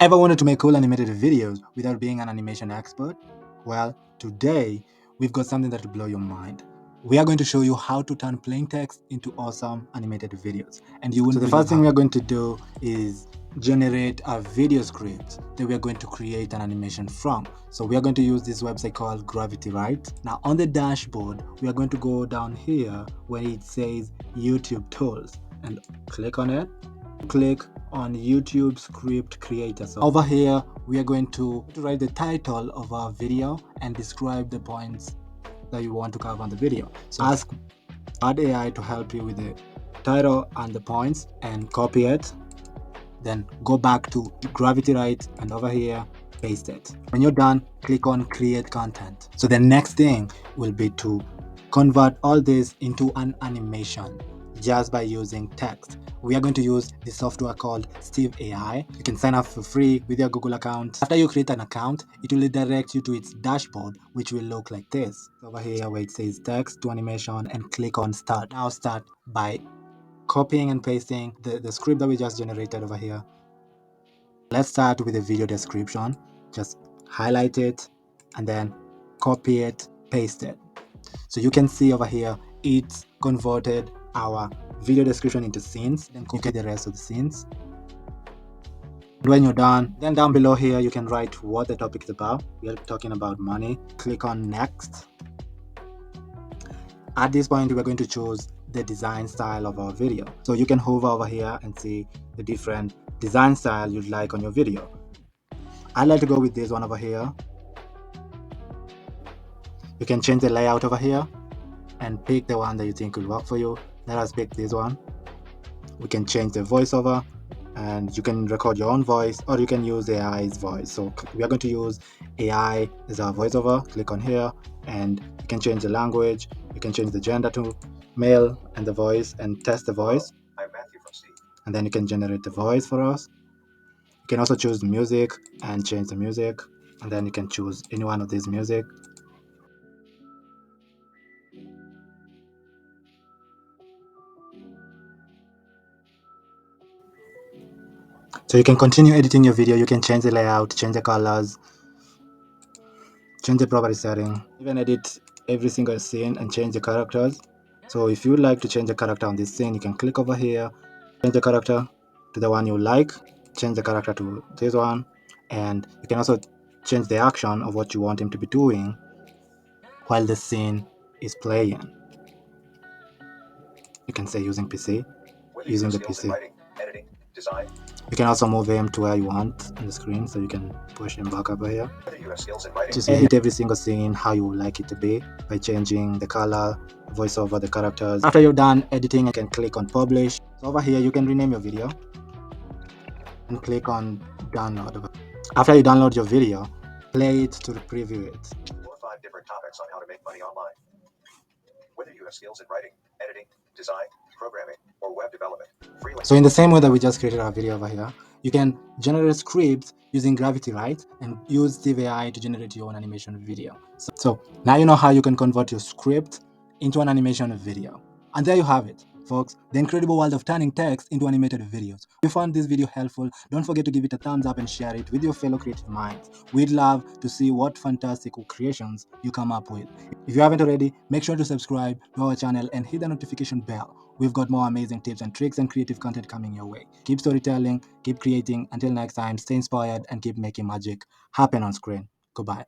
Ever wanted to make cool animated videos without being an animation expert? Well, today we've got something that will blow your mind. We are going to show you how to turn plain text into awesome animated videos. And you wouldn't. So the first thing we are going to do is generate a video script that we are going to create an animation from. So we are going to use this website called Gravity, right? Now on the dashboard, we are going to go down here where it says YouTube tools and click on it. Click on YouTube script creator. So over here we are going to write the title of our video and describe the points that you want to cover on the video. So ask AI to help you with the title and the points and copy it. Then go back to Gravity Right and over here paste it. When you're done, click on create content. So the next thing will be to convert all this into an animation just by using text. We are going to use this software called Steve AI. You can sign up for free with your Google account. After you create an account, it will direct you to its dashboard, which will look like this. Over here where it says text to animation and click on start. Now start by copying and pasting the script that we just generated over here. Let's start with the video description. Just highlight it and then copy it, paste it. So you can see over here, it's converted our video description into scenes. Then copy the rest of the scenes. When you're done, then down below here, you can write what the topic is about. We are talking about money. Click on next. At this point, we're going to choose the design style of our video. So you can hover over here and see the different design style you'd like on your video. I like to go with this one over here. You can change the layout over here and pick the one that you think will work for you. Let us pick this one. We can change the voiceover and you can record your own voice or you can use AI's voice. So we are going to use AI as our voiceover. Click on here and you can change the language. You can change the gender to male and the voice and test the voice. I'm Matthew from C. And then you can generate the voice for us. You can also choose music and change the music. And then you can choose any one of these music. So you can continue editing your video. You can change the layout, change the colors, change the property setting, even edit every single scene and change the characters. So if you would like to change the character on this scene, you can click over here, change the character to the one you like, change the character to this one, and you can also change the action of what you want him to be doing while the scene is playing. You can say using PC, using the PC. Writing, editing, design. You can also move him to where you want on the screen, so you can push him back over here. Whether you have skills in writing, Just edit every single scene how you would like it to be by changing the color, voiceover, the characters. After you're done editing, you can click on publish. So over here, you can rename your video and click on download. After you download your video, play it to preview it. 4 or 5 different topics on how to make money online. Whether you have skills in writing, editing, design, programming, or web development. So in the same way that we just created our video over here, you can generate scripts using Gravity, right? And use Steve AI to generate your own animation video. So now you know how you can convert your script into an animation video. And there you have it, folks, the incredible world of turning text into animated videos. If you found this video helpful, don't forget to give it a thumbs up and share it with your fellow creative minds. We'd love to see what fantastic creations you come up with. If you haven't already, make sure to subscribe to our channel and hit the notification bell. We've got more amazing tips and tricks and creative content coming your way. Keep storytelling, keep creating. Until next time, stay inspired and keep making magic happen on screen. Goodbye.